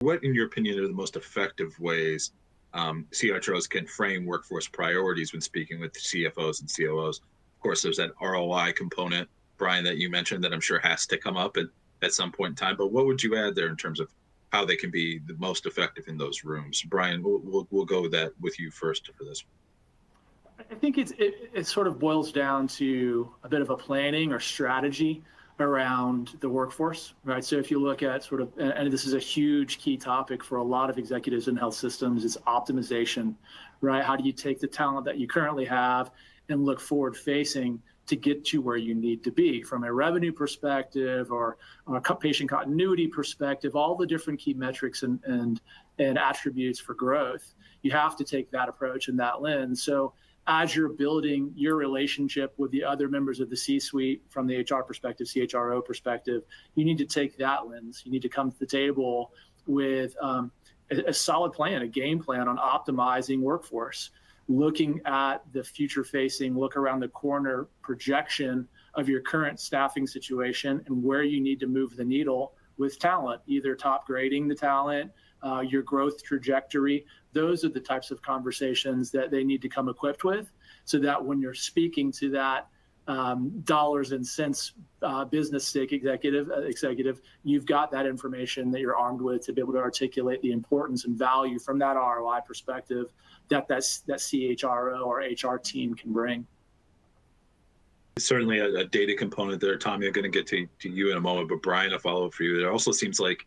What, in your opinion, are the most effective ways CHROs can frame workforce priorities when speaking with CFOs and COOs? Of course, there's that ROI component, Brian, that you mentioned that I'm sure has to come up at some point in time. But what would you add there in terms of how they can be the most effective in those rooms? Brian, we'll go with that with you first for this. I think it sort of boils down to a bit of a planning or strategy around the workforce, right? So if you look at sort of, and this is a huge key topic for a lot of executives in health systems, is optimization, right? How do you take the talent that you currently have and look forward facing to get you where you need to be from a revenue perspective or a patient continuity perspective, all the different key metrics and attributes for growth. You have to take that approach and that lens. So as you're building your relationship with the other members of the C-suite from the HR perspective, CHRO perspective, you need to take that lens. You need to come to the table with a solid plan, a game plan on optimizing workforce, looking at the future-facing, look around the corner projection of your current staffing situation and where you need to move the needle with talent, either top grading the talent, your growth trajectory. Those are the types of conversations that they need to come equipped with so that when you're speaking to that dollars and cents business stake executive, you've got that information that you're armed with to be able to articulate the importance and value from that ROI perspective that CHRO or HR team can bring. Certainly a data component there, Tommy. I'm going to get to you in a moment, but Brian, a follow-up for you. It also seems like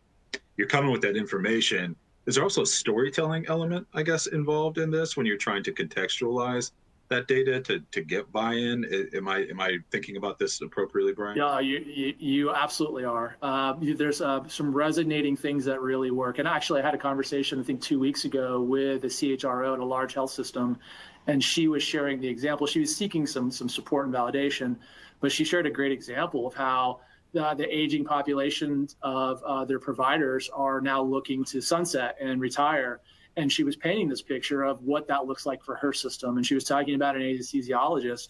you're coming with that information. Is there also a storytelling element, I guess, involved in this when you're trying to contextualize that data to get buy-in? Am I thinking about this appropriately, Brian? Yeah, you absolutely are. There's some resonating things that really work. And actually, I had a conversation, I think 2 weeks ago, with a CHRO at a large health system, and she was sharing the example. She was seeking some support and validation, but she shared a great example of how the aging population of their providers are now looking to sunset and retire. And she was painting this picture of what that looks like for her system. And she was talking about an anesthesiologist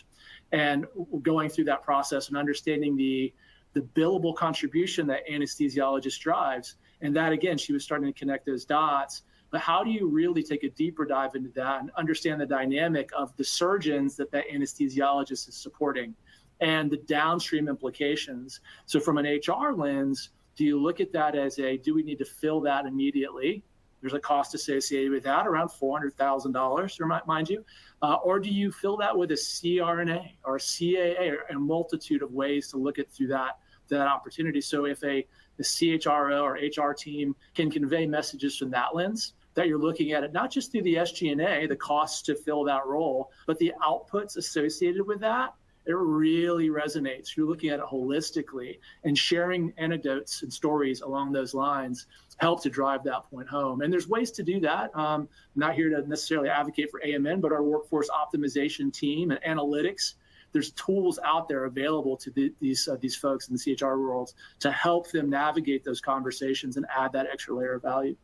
and going through that process and understanding the billable contribution that anesthesiologist drives. And that, again, she was starting to connect those dots. But how do you really take a deeper dive into that and understand the dynamic of the surgeons that anesthesiologist is supporting and the downstream implications? So from an HR lens, do you look at that as do we need to fill that immediately? There's a cost associated with that, around $400,000, mind you. Or do you fill that with a CRNA or a CAA, or a multitude of ways to look at through that opportunity? So if the CHRO or HR team can convey messages from that lens, that you're looking at it not just through the SG&A, the costs to fill that role, but the outputs associated with that, it really resonates. You're looking at it holistically, and sharing anecdotes and stories along those lines help to drive that point home. And there's ways to do that. I'm not here to necessarily advocate for AMN, but our workforce optimization team and analytics, there's tools out there available to these folks in the CHR world to help them navigate those conversations and add that extra layer of value.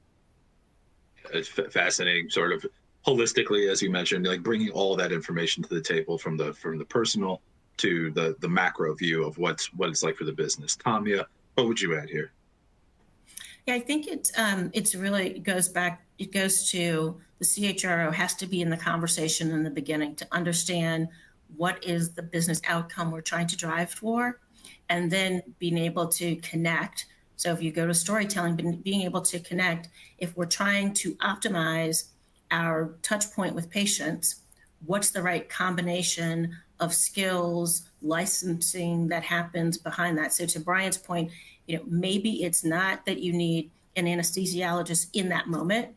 It's fascinating, sort of holistically, as you mentioned, like bringing all that information to the table from the personal to the macro view of what it's like for the business. Tomya, what would you add here? Yeah, I think it's really goes back. It goes to the CHRO has to be in the conversation in the beginning to understand what is the business outcome we're trying to drive for, and then being able to connect. So if you go to storytelling, being able to connect, if we're trying to optimize our touch point with patients, what's the right combination of skills, licensing that happens behind that? So to Brian's point, maybe it's not that you need an anesthesiologist in that moment,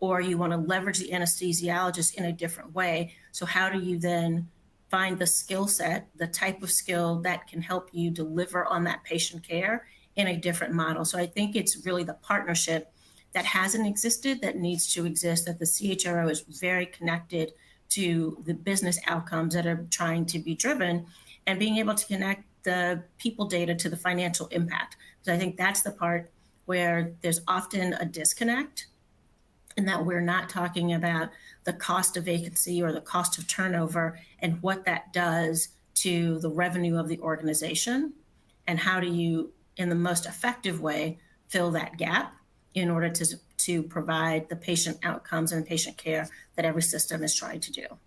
or you want to leverage the anesthesiologist in a different way. So how do you then find the skill set, the type of skill that can help you deliver on that patient care in a different model? So I think it's really the partnership that hasn't existed that needs to exist, that the CHRO is very connected to the business outcomes that are trying to be driven, and being able to connect the people data to the financial impact. So I think that's the part where there's often a disconnect, in that we're not talking about the cost of vacancy or the cost of turnover and what that does to the revenue of the organization, and how do you, in the most effective way, fill that gap. in order to provide the patient outcomes and patient care that every system is trying to do.